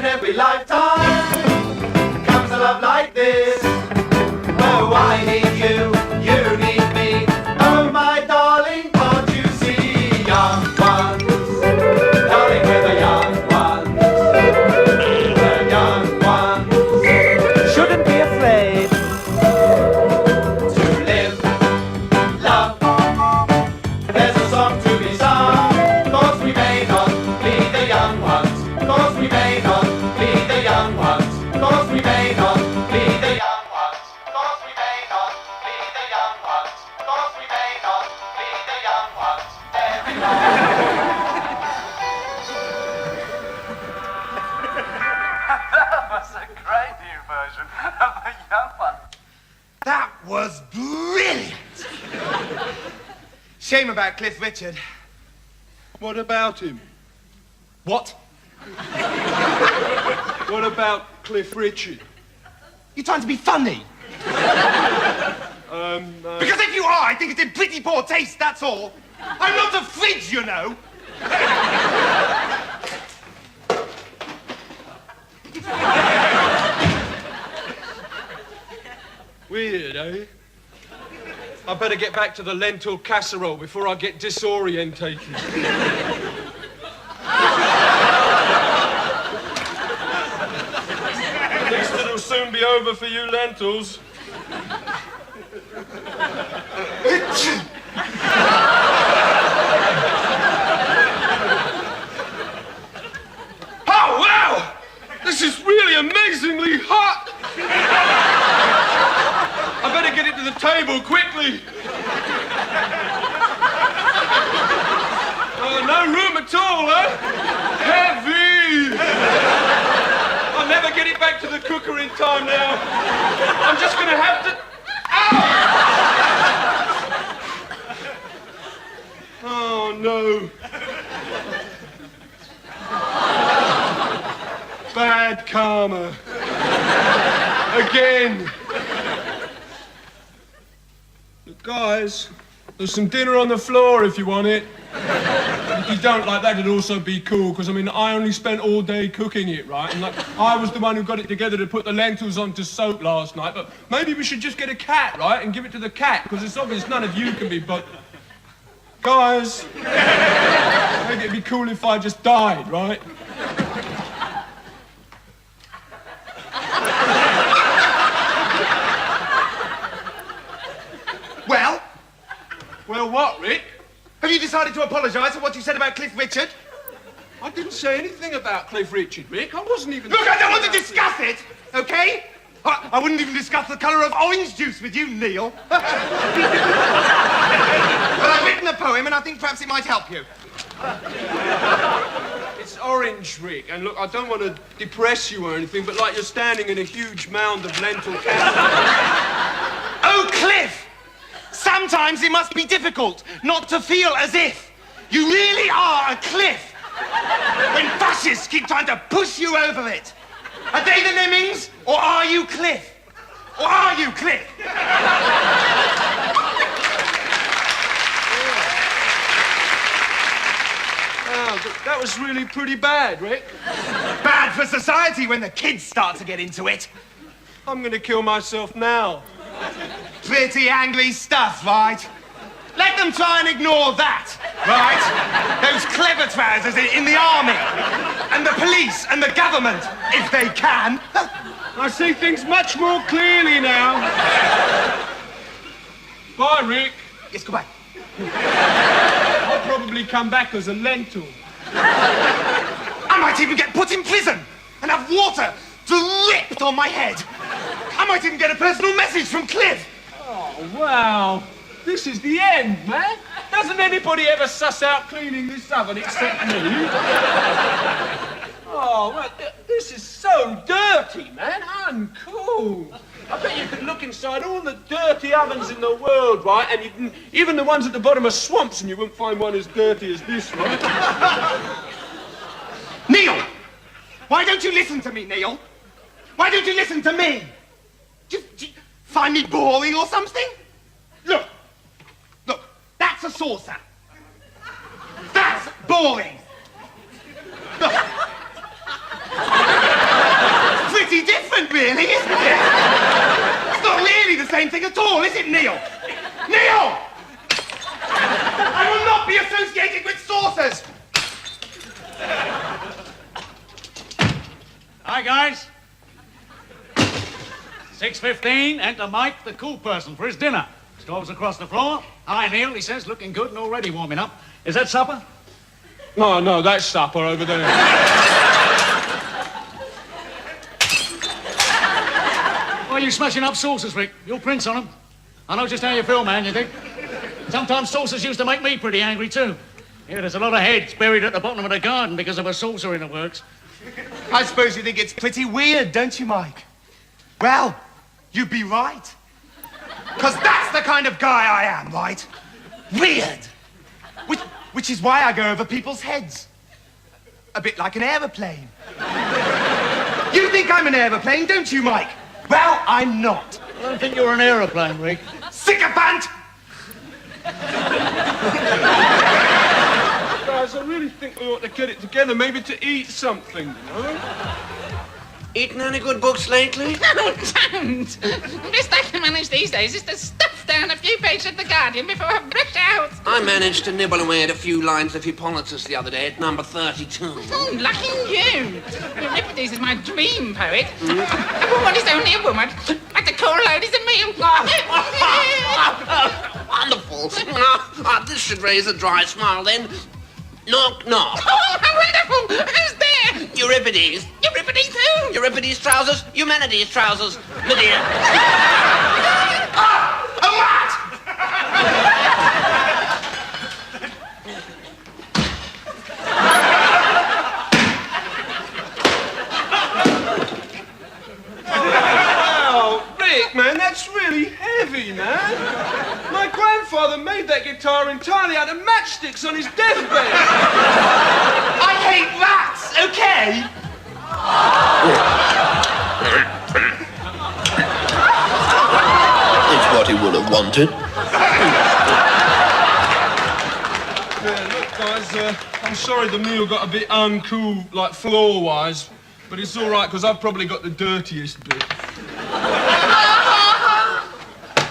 in every lifetime comes a love like this. Oh, I need you, you need me. Oh, my darling, can't you see? Young ones, darling, we're the young ones. The young ones shouldn't be afraid to live, love. There's a song to be sung, 'cause we may not be the young ones. 'Cause we may not be the young ones. 'Cause we may not be the young ones. 'Cause we may not be the young ones. 'Cause we may not be the young ones. That was a great new version of the young one. That was brilliant! Shame about Cliff Richard. What about him? What? What about Cliff Richard? You trying to be funny? Because if you are, I think it's in pretty poor taste, that's all. I'm not a fridge, you know. Weird, eh? I better get back to the lentil casserole before I get disorientated. At least it'll soon be over for you lentils. Oh, wow! This is really amazingly hot! I better get it to the table quickly. No room at all, huh? Heavy! I'll never get it back to the cooker in time now. I'm just gonna have to... Ow! Oh, no. Bad karma. Again. Look, guys, there's some dinner on the floor if you want it. If you don't like that, it'd also be cool, because, I mean, I only spent all day cooking it, right? And, like, I was the one who got it together to put the lentils onto soak last night, but maybe we should just get a cat, right, and give it to the cat, because it's obvious none of you can be but... Guys, I think it'd be cool if I just died, right? Well? Well, what, Rick? Have you decided to apologise for what you said about Cliff Richard? I didn't say anything about Cliff Richard, Rick. I wasn't even... Look, I don't want to discuss it, okay? I wouldn't even discuss the colour of orange juice with you, Neil. But I've written a poem, and I think perhaps it might help you. It's orange, Rick, and look, I don't want to depress you or anything, but like you're standing in a huge mound of lentil casserole. Oh, Cliff! Sometimes it must be difficult not to feel as if you really are a cliff when fascists keep trying to push you over it. Are they the lemmings, or are you Cliff? Or are you Cliff? Oh, that was really pretty bad, Rick. Bad for society when the kids start to get into it. I'm going to kill myself now. Pretty angry stuff, right? Let them try and ignore that, right? Those clever trousers in the army, and the police, and the government, if they can. I see things much more clearly now. Bye, Rick. Yes, goodbye. I'll probably come back as a lentil. I might even get put in prison and have water dripped on my head. I might even get a personal message from Cliff. Oh, wow. This is the end, man. Doesn't anybody ever suss out cleaning this oven except me? Oh, well, this is so dirty, man. Uncool. I bet you could look inside all the dirty ovens in the world, right? And you can, even the ones at the bottom of swamps, and you wouldn't find one as dirty as this, right? Neil! Why don't you listen to me, Neil? Why don't you listen to me? Do you find me boring or something? Look, that's a saucer. That's boring. Look. policeman, really, isn't it? It's not really the same thing at all, is it, Neil? Neil! I will not be associated with saucers! Hi, guys. 6:15, enter Mike, the cool person, for his dinner. Stoves across the floor. Hi, Neil, he says, looking good and already warming up. Is that supper? No, that's supper over there. Why are you smashing up saucers, Rick? Your prints on them. I know just how you feel, man, you think? Sometimes saucers used to make me pretty angry, too. Yeah, there's a lot of heads buried at the bottom of the garden because of a saucer in the works. I suppose you think it's pretty weird, don't you, Mike? Well, you'd be right. Because that's the kind of guy I am, right? Weird. Which is why I go over people's heads. A bit like an aeroplane. You think I'm an aeroplane, don't you, Mike? Well, I'm not. I don't think you're an aeroplane, Rick. Sycophant! Guys, I really think we ought to get it together, maybe to eat something, you know? Eaten any good books lately? Oh, don't! Best I can manage these days is to stuff down a few pages of The Guardian before I rush out. I managed to nibble away at a few lines of Hippolytus the other day at number 32. Oh, lucky you! Euripides is my dream poet. A woman is only a woman, but the core load is a meal. Wonderful. This should raise a dry smile then. Knock, knock. Oh, how wonderful! Who's there? Euripides. Euripides who? Euripides' trousers, humanities' trousers. My dear. A rat! Oh, Rick, man, that's really heavy, man. My grandfather made that guitar entirely out of matchsticks on his deathbed. I hate rats, okay? It's what he would have wanted. Yeah, look, guys, I'm sorry the meal got a bit uncool, like floor-wise, but it's all right, because I've probably got the dirtiest bit.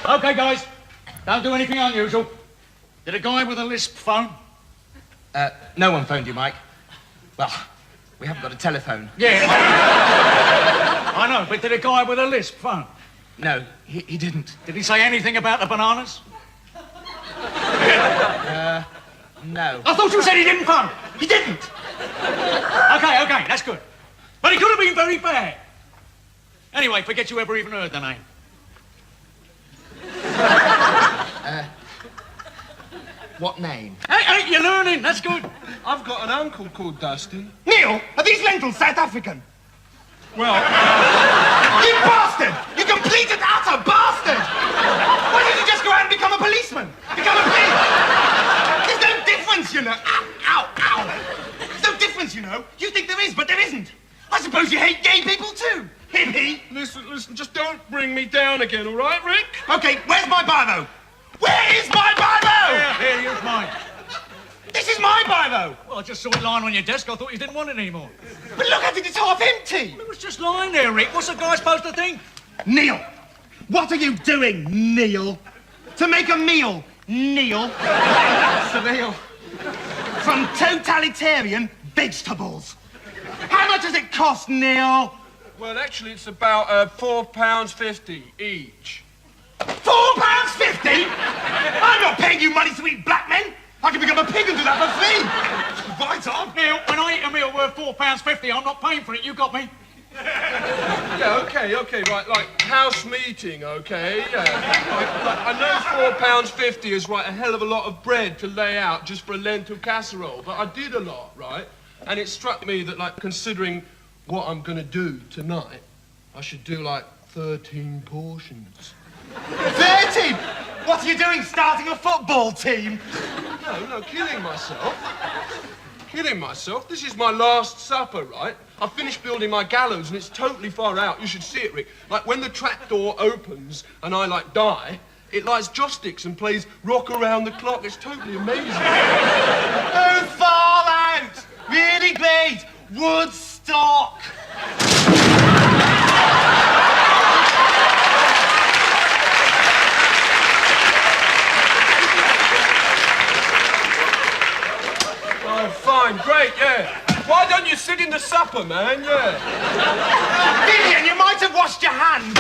Okay, guys, don't do anything unusual. Did a guy with a lisp phone? No one phoned you, Mike. Well, we haven't got a telephone. Yeah. I know, but did a guy with a lisp phone? No, he didn't. Did he say anything about the bananas? No. I thought you said he didn't phone. He didn't. Okay, that's good. But he could have been very bad. Anyway, forget you ever even heard the name. What name? Hey, you're learning. That's good. I've got an uncle called Dustin. Neil, are these lentils South African? Well, You bastard! You complete and utter bastard! Why didn't you just go out and become a policeman? Become a police? There's no difference, you know. Ow, ow, ow. There's no difference, you know. You think there is, but there isn't. I suppose you hate gay people too. Hippie. listen, just don't bring me down again, all right, Rick? Okay, where's my biro? Where is my biro? Here, here's mine. This is my biro. Well, I just saw it lying on your desk. I thought you didn't want it anymore. But look at it, it's half empty. It was just lying there, Rick. What's a guy supposed to think? Neil, what are you doing, Neil? To make a meal, Neil. Surreal. From totalitarian vegetables. How much does it cost, Neil? Well, actually, it's about £4.50 each. £4.50? I'm not paying you money to eat black men. I can become a pig and do that for free. Right on. Neil, when I eat a meal worth £4.50, I'm not paying for it. You got me? Yeah, okay, right, like house meeting, okay? Yeah. Like, I know £4.50 is right a hell of a lot of bread to lay out just for a lentil casserole, but I did a lot, right? And it struck me that, like, considering what I'm gonna do tonight, I should do like 13 portions. 13? What are you doing, starting a football team? No, killing myself. Killing myself. This is my last supper, right? I finished building my gallows and it's totally far out. You should see it, Rick. Like, when the trapdoor opens and I, like, die, it lights joysticks and plays Rock Around the Clock. It's totally amazing. Oh, far out. Really great. Woodstock. Oh, fine, great, yeah. Why don't you sit in the supper, man? Yeah. Vivian, you might have washed your hands.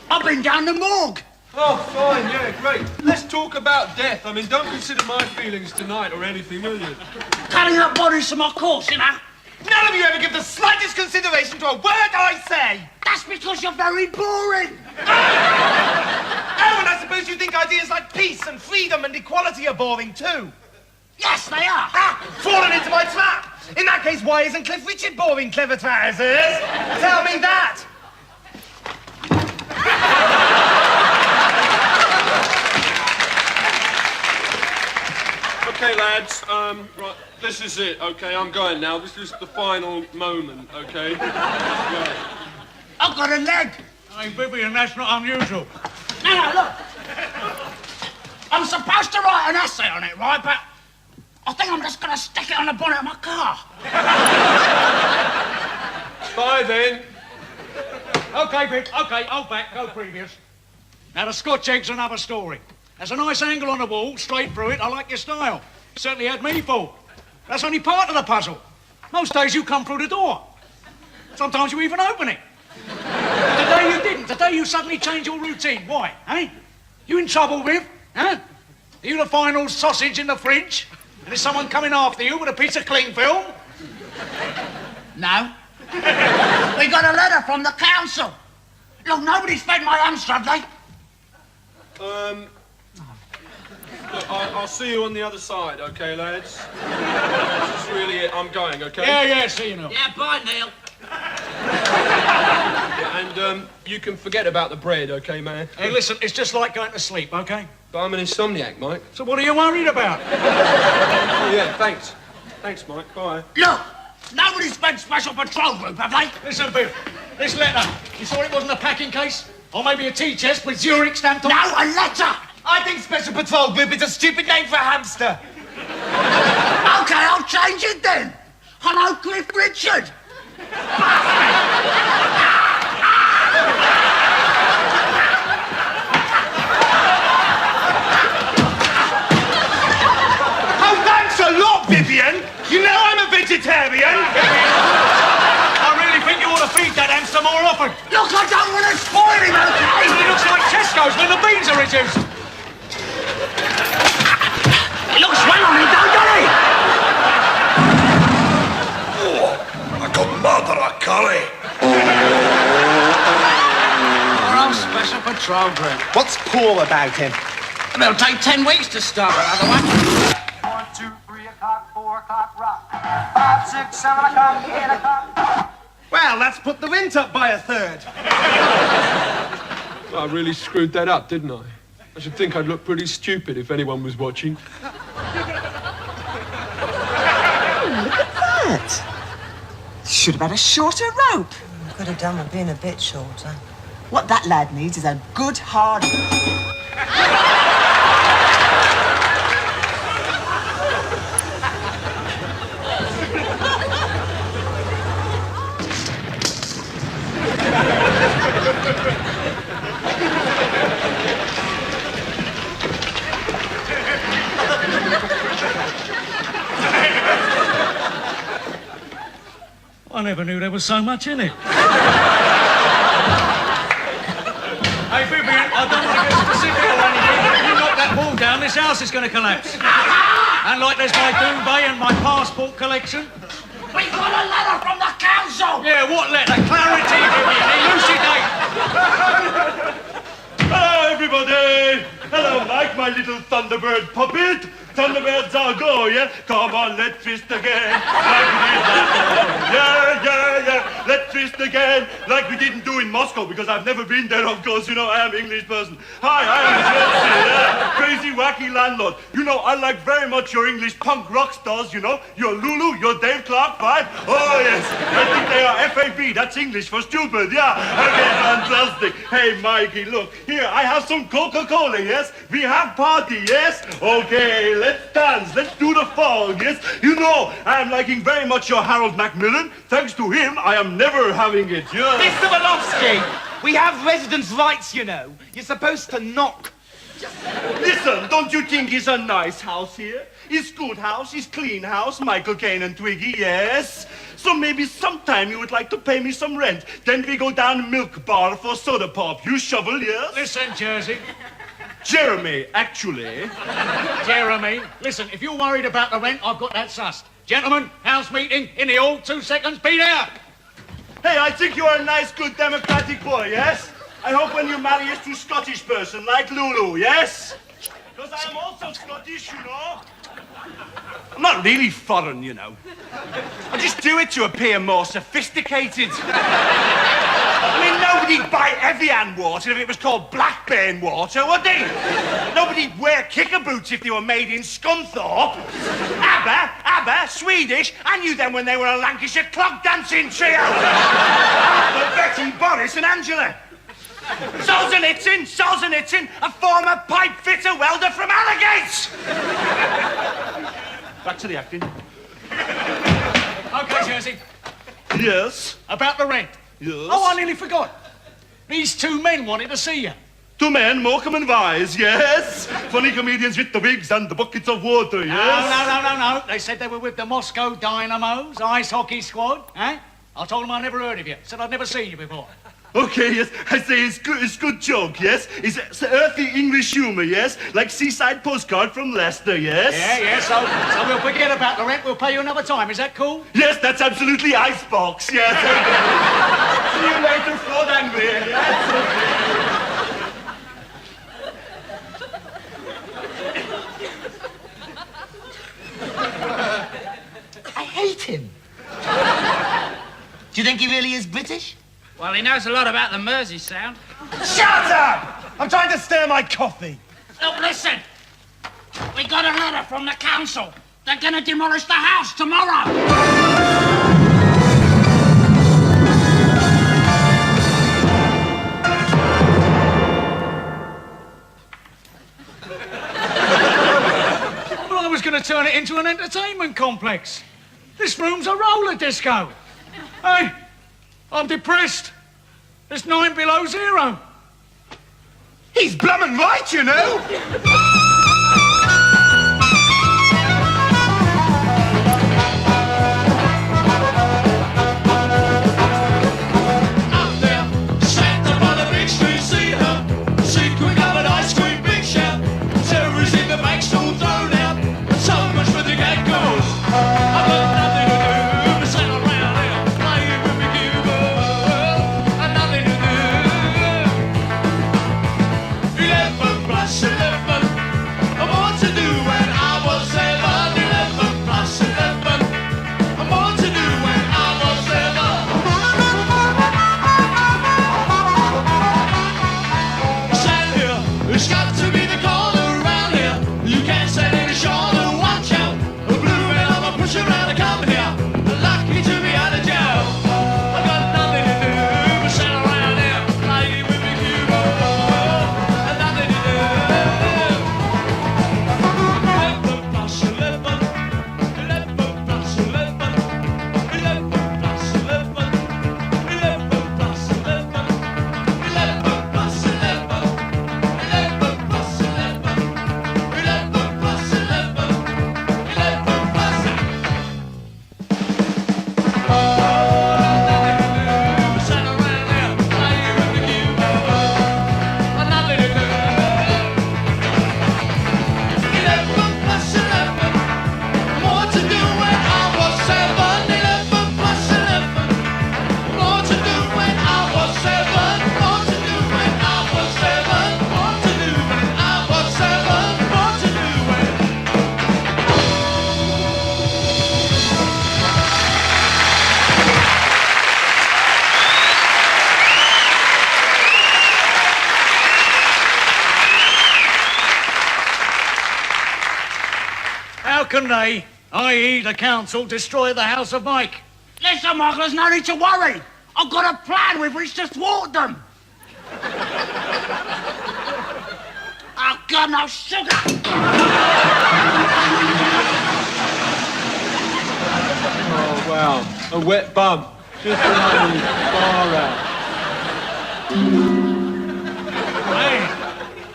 I've been down the morgue. Oh, fine, yeah, great. Let's talk about death. I mean, don't consider my feelings tonight or anything, will you? Cutting up bodies to my course, you know. None of you ever give the slightest consideration to a word I say. That's because you're very boring. Oh, and I suppose you think ideas like peace and freedom and equality are boring too. Yes, they are. Ah, fallen into my trap. In that case, why isn't Cliff Richard boring, clever trousers? Tell me that. Okay, lads, right, this is it, okay? I'm going now. This is the final moment, okay? Right. I've got a leg. Hey, Vivian, that's not unusual. No, look. I'm supposed to write an essay on it, right? But I think I'm just going to stick it on the bonnet of my car. Bye, then. OK, Vic, OK, hold back, go previous. Now, the Scotch egg's another story. There's a nice angle on the wall, straight through it. I like your style. Certainly had me fooled. That's only part of the puzzle. Most days you come through the door. Sometimes you even open it. Today you didn't. Today you suddenly change your routine. Why, eh? You in trouble, Viv? Huh? Are you the final sausage in the fridge? And is someone coming after you with a piece of cling film? No. We got a letter from the council. Look, nobody's fed my hamster, have they? Look, I'll see you on the other side, okay, lads? This is really it. I'm going, okay? Yeah, see you now. Yeah, bye, Neil. Yeah, and you can forget about the bread, okay, man? Hey, listen, it's just like going to sleep, okay? But I'm an insomniac, Mike. So what are you worried about? Oh, yeah, thanks. Thanks, Mike. Bye. Look, nobody's spent special patrol group, have they? Listen, Biff, this letter, you saw it wasn't a packing case? Or maybe a tea chest with Zurich stamped on? No, a letter. I think Special Patrol Group is a stupid name for a hamster. OK, I'll change it then. Hello, Cliff Richard. Oh, thanks a lot, Vivian. You know I'm a vegetarian. I really think you ought to feed that hamster more often. Look, I don't want to spoil him, OK? He looks like Tesco's when the beans are reduced. He looks well on me, don't he? Like a mother of curry. Our Special Patrol Group. What's poor about him? It'll take 10 weeks to start another one. 1, 2, 3 o'clock, 4 o'clock, rock. 5, 6, 7 o'clock, 8 o'clock. Well, that's put the rent up by a third. I really screwed that up, didn't I? I should think I'd look pretty stupid if anyone was watching. That. Should have had a shorter rope. Could have done with being a bit shorter. What that lad needs is a good hard... I never knew there was so much in it. Hey, Vivian, I don't want to get specific or anything, but if you knock that wall down, this house is going to collapse. And like there's my duvet and my passport collection. We got a letter from the council! Yeah, what letter? Clarity, Vivian, elucidate! Hello, everybody! Hello, Mike, my little Thunderbird puppet. Thunderbirds are go, yeah? Come on, let's twist again. Like we did last time. Yeah. Let's breakfast again, like we didn't do in Moscow, because I've never been there, of course. You know, I am English person. Hi, I am Chelsea, yeah. Crazy, wacky landlord. You know, I like very much your English punk rock stars, you know. Your Lulu, your Dave Clark Five. Oh, yes. I think they are FAB. That's English for stupid, yeah. Okay, fantastic. Hey, Mikey, look. Here, I have some Coca-Cola, yes? We have party, yes? Okay, let's dance. Let's do the fall, yes? You know, I am liking very much your Harold Macmillan. Thanks to him, I am never having it, yeah. Mr. Malofsky, we have residence rights, you know. You're supposed to knock. Listen, don't you think it's a nice house here? It's good house, it's clean house, Michael Caine and Twiggy, yes? So maybe sometime you would like to pay me some rent. Then we go down Milk Bar for soda pop. You shovel, yes? Listen, Jersey. Jeremy, actually. Jeremy, listen, if you're worried about the rent, I've got that sussed. Gentlemen, house meeting in the hall, 2 seconds, be there. Hey, I think you're a nice, good, democratic boy, yes? I hope when you marry a true Scottish person like Lulu, yes? Because I am also Scottish, you know. I'm not really foreign, you know. I just do it to appear more sophisticated. I mean, nobody'd buy Evian water if it was called Blackburn water, would they? Nobody'd wear kicker boots if they were made in Scunthorpe. ABBA, Swedish. I knew them when they were a Lancashire clog dancing trio. But Betty, Boris and Angela. Solzhenitsyn, a former pipe fitter welder from Allagate. Back to the acting. Okay, Jersey. Yes? About the rent. Yes? Oh, I nearly forgot. These 2 men wanted to see you. 2 men, Morecambe and Wise, yes? Funny comedians with the wigs and the buckets of water, yes? No. They said they were with the Moscow Dynamos, ice hockey squad, eh? I told them I never heard of you. Said I'd never seen you before. Okay, yes, I say it's good joke, yes? It's earthy English humour, yes? Like Seaside Postcard from Leicester, yes? Yeah, so we'll forget about the rent, we'll pay you another time, is that cool? Yes, that's absolutely icebox, yes. See you later, Ford Anglia, yes? I hate him. Do you think he really is British? Well, he knows a lot about the Mersey sound. Shut up! I'm trying to stir my coffee. Look, listen. We got a letter from the council. They're gonna demolish the house tomorrow. Well, I was going to turn it into an entertainment complex. This room's a roller disco. Hey, I'm depressed. It's 9 below zero. He's blummin' right, you know. can they, i.e. the council, destroy the house of Mike? Listen, Michael, there's no need to worry. I've got a plan. We've reached to thwart them. Oh, God, no sugar. Oh, wow. A wet bum. Just like me. Far out.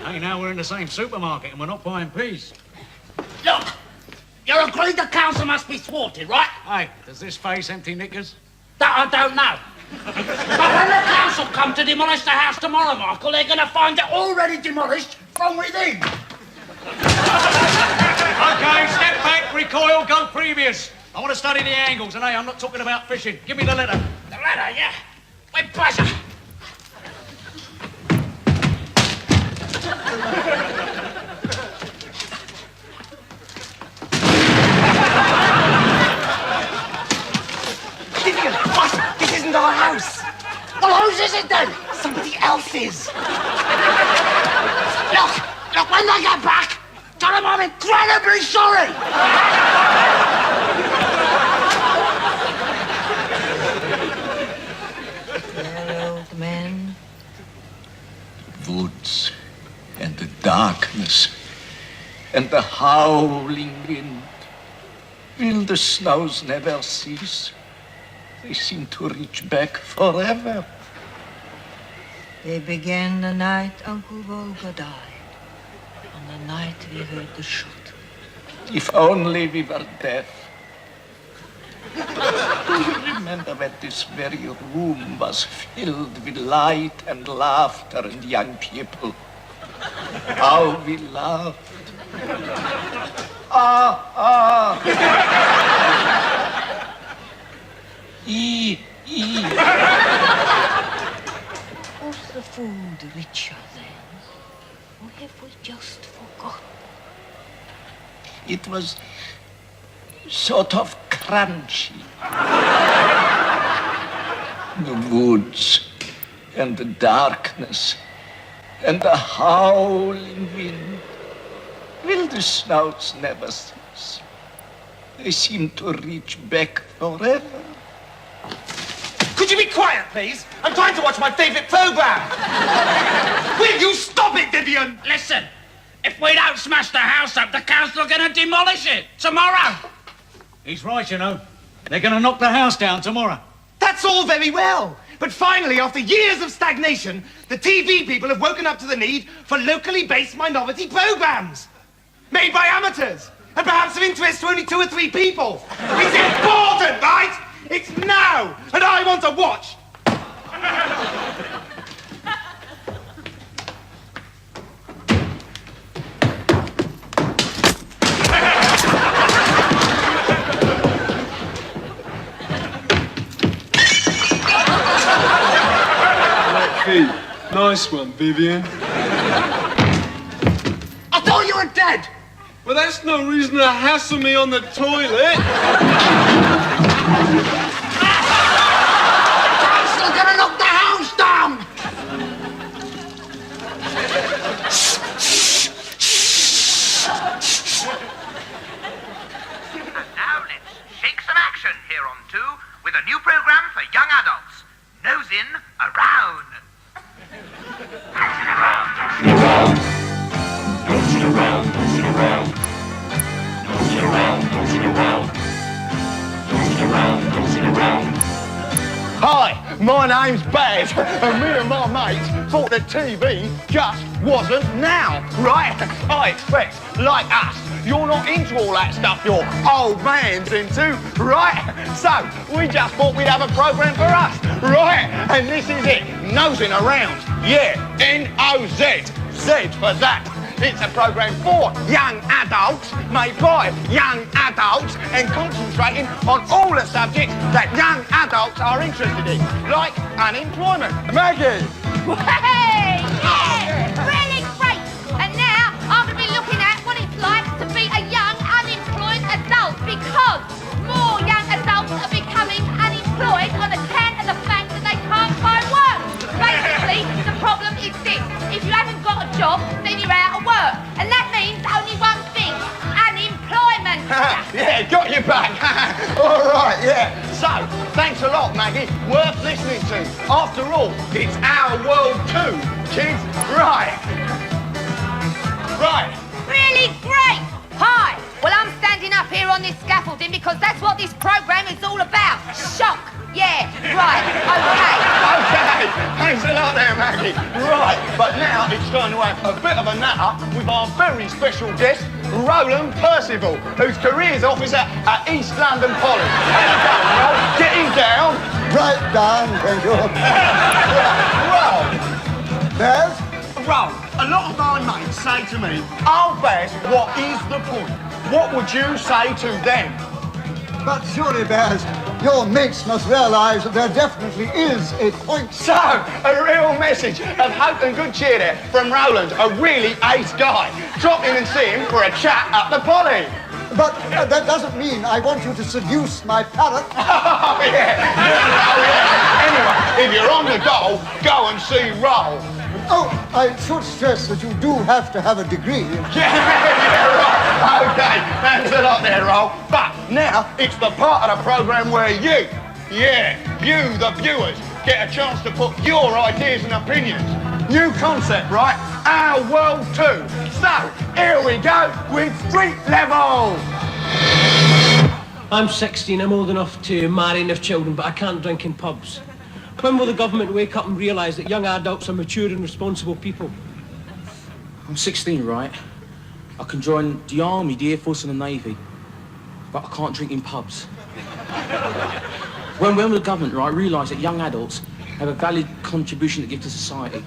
Hey, now we're in the same supermarket and we're not buying peas. Look, you agreed the council must be thwarted, right? Hey, does this face empty knickers? That I don't know. But when the council come to demolish the house tomorrow, Michael, they're going to find it already demolished from within. Okay, step back, recoil, go previous. I want to study the angles, and hey, I'm not talking about fishing. Give me the letter. The ladder, yeah. With pleasure. Vivian, what? This isn't our house. Well, whose is it then? Somebody else's. Look, when they get back, tell them I'm incredibly sorry. Well, old man. Woods and the darkness and the howling wind. Will the snows never cease? They seem to reach back forever. They began the night Uncle Volga died. On the night we heard the shot. If only we were deaf. Do you remember when this very room was filled with light and laughter and young people? How we laughed. Was the food richer then? Or have we just forgotten? It was sort of crunchy. The woods and the darkness and the howling wind. Will the snouts never cease? They seem to reach back forever. Could you be quiet, please? I'm trying to watch my favourite programme. Will you stop it, Vivian? Listen, if we don't smash the house up, the council are going to demolish it tomorrow. He's right, you know. They're going to knock the house down tomorrow. That's all very well. But finally, after years of stagnation, the TV people have woken up to the need for locally based minority programmes. Made by amateurs. And perhaps of interest to only 2 or 3 people. It's important, right? It's now. And I want to watch. Nice one, Vivian. I thought you were dead. Well, that's no reason to hassle me on the toilet. I'm still going to knock the house down. And now let's shake some action here on 2 with a new programme for young adults. Nose in, around. Hi, my name's Baz, and me and my mates thought the TV just wasn't now, right? I expect, like us, you're not into all that stuff your old man's into, right? So, we just thought we'd have a programme for us, right? And this is it, Nosing Around. Yeah, N-O-Z, Z for that. It's a programme for young adults, made by young adults, and concentrating on all the subjects that young adults are interested in, like unemployment. Maggie! Hey! Yeah! Really great! And now I'm going to be looking at what it's like to be a young unemployed adult, because more young adults are becoming unemployed on account of the fact that they can't find work. Basically, the problem is this. If you haven't got a job, then you're out of work. And that means only one thing, unemployment. All right, yeah. So, thanks a lot, Maggie. Worth listening to. After all, it's our world too, kids. Right. Right. Really great! Hi! Well, I'm standing up here on this scaffolding because that's what this programme is all about. Shock! Yeah, right, okay. Okay, thanks a lot there, Maggie. Right, but now it's time to have a bit of a natter with our very special guest, Roland Percival, who's careers officer at East London Poly. How you going, Roland? Getting down? Right down, thank you. Well, Baz? Roland, a lot of my mates say to me, oh, Baz, what is the point? What would you say to them? But surely, Baz, your mates must realise that there definitely is a point. So, a real message of hope and good cheer there from Roland, a really ace guy. Drop in and see him for a chat at the Poly. But that doesn't mean I want you to seduce my parrot. Oh, yeah. Oh, yeah. Anyway, if you're on the dole, go and see Roll. Oh, I should stress that you do have to have a degree. Yeah, right. Okay, thanks a lot there, Roll. But now it's the part of the programme where you, the viewers, get a chance to put your ideas and opinions. New concept, right? Our world too. So, here we go with Street Level. I'm 16, I'm old enough to marry and have children, but I can't drink in pubs. When will the government wake up and realise that young adults are mature and responsible people? I'm 16, right? I can join the Army, the Air Force and the Navy, but I can't drink in pubs. When will the government, right, realise that young adults have a valid contribution to give to society?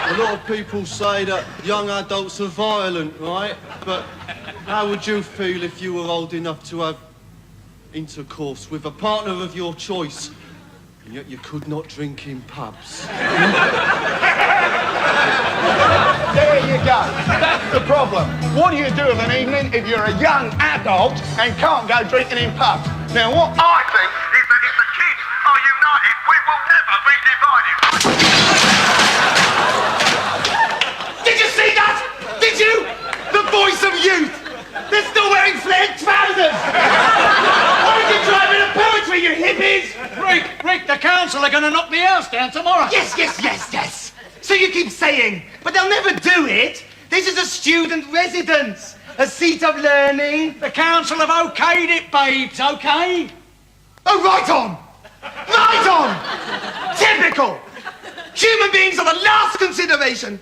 A lot of people say that young adults are violent, right? But how would you feel if you were old enough to have intercourse with a partner of your choice, and yet you could not drink in pubs? There you go. That's the problem. What do you do of an evening if you're a young adult and can't go drinking in pubs? Now, what I think is that if the kids are united, we will never be divided. Did you see that? Did you? The voice of youth. They're still wearing flared trousers. Why did you drive in a poetry, you hippies? Rick, the council are going to knock the house down tomorrow. Yes. So you keep saying, but they'll never do it. This is a student residence, a seat of learning. The council have okayed it, babes, okay? Oh, right on. Right on. Typical. Human beings are the last consideration.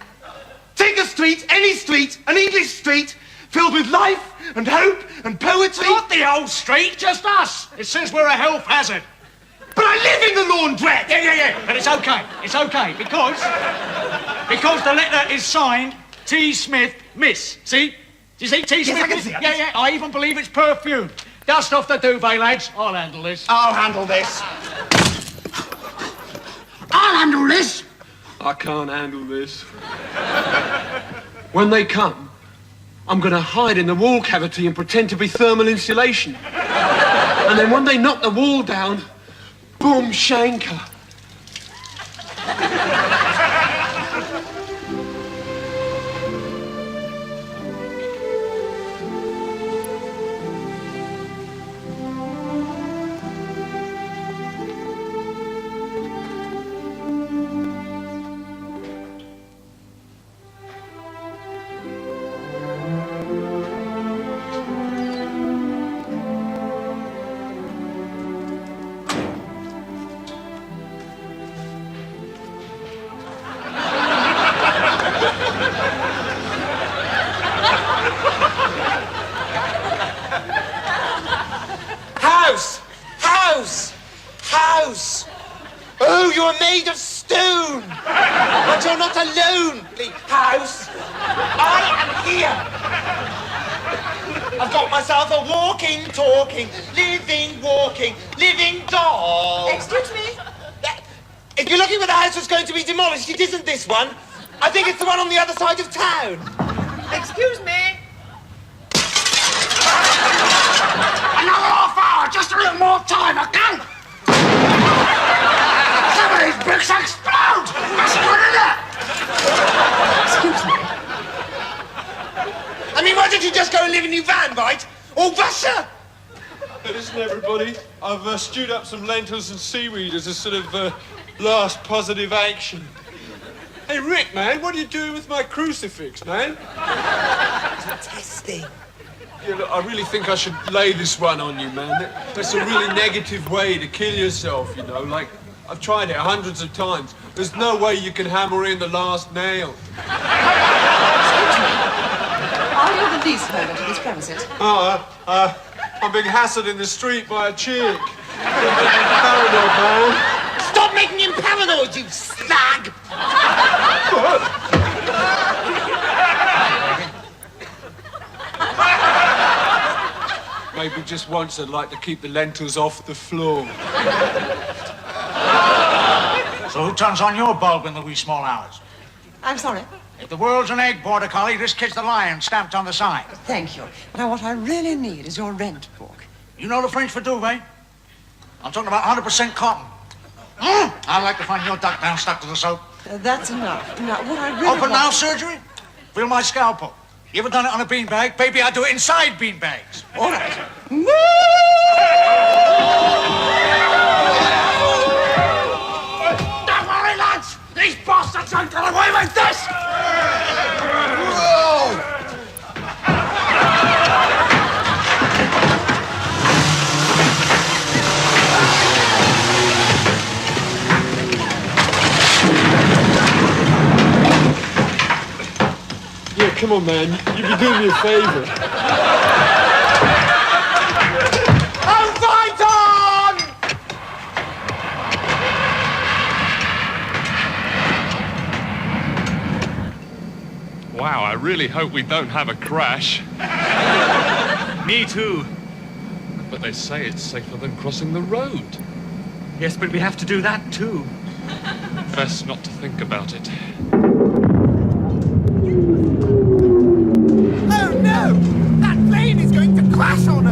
Take a street, any street, an English street, filled with life and hope and poetry. Not the whole street, just us. It says we're a health hazard. But I live in the laundrette. Yeah. But it's okay, because the letter is signed T. Smith, Miss. See? Do you see T. Smith? Yes, I can see. Yeah. I even believe it's perfume. Dust off the duvet, lads. I'll handle this. I'll handle this. I'll handle this. I can't handle this. When they come, I'm going to hide in the wall cavity and pretend to be thermal insulation. And then when they knock the wall down, boom, shanker. House! Oh, you're made of stone! But you're not alone, House! I am here! I've got myself a walking, talking, living doll! Excuse me? If you're looking for the house that's going to be demolished, it isn't this one. I think it's the one on the other side of town. Excuse me? Another half hour, just a little more time, okay? Some of these bricks explode! That's good enough! Excuse me? Russia! Listen, everybody, I've stewed up some lentils and seaweed as a sort of last positive action. Hey, Rick, man, what are you doing with my crucifix, man? Testing. Yeah, look, I really think I should lay this one on you, man. That's a really negative way to kill yourself, you know. Like, I've tried it hundreds of times. There's no way you can hammer in the last nail. Are you the least servant of this premises? I'm being hassled in the street by a chick. Paranoid, man. Stop making him paranoid, you slag! Maybe just once I'd like to keep the lentils off the floor. So who turns on your bulb in the wee small hours? I'm sorry. If the world's an egg, Border Collie, this kid's the lion stamped on the side. Thank you. Now, what I really need is your rent book. You know the French for duvet? I'm talking about 100% cotton. I'd like to find your duck down stuck to the soap. That's enough. Now, what I really Open want... mouth surgery? Feel my scalpel. You ever done it on a beanbag? Baby, I do it inside beanbags. All right. Don't worry, lads! These bastards won't get away with this! Yeah, come on, man. You'd be doing me a favor. And fight on! Wow, I really hope we don't have a crash. Me too. But they say it's safer than crossing the road. Yes, but we have to do that too. Best not to think about it. Oh no! That plane is going to crash on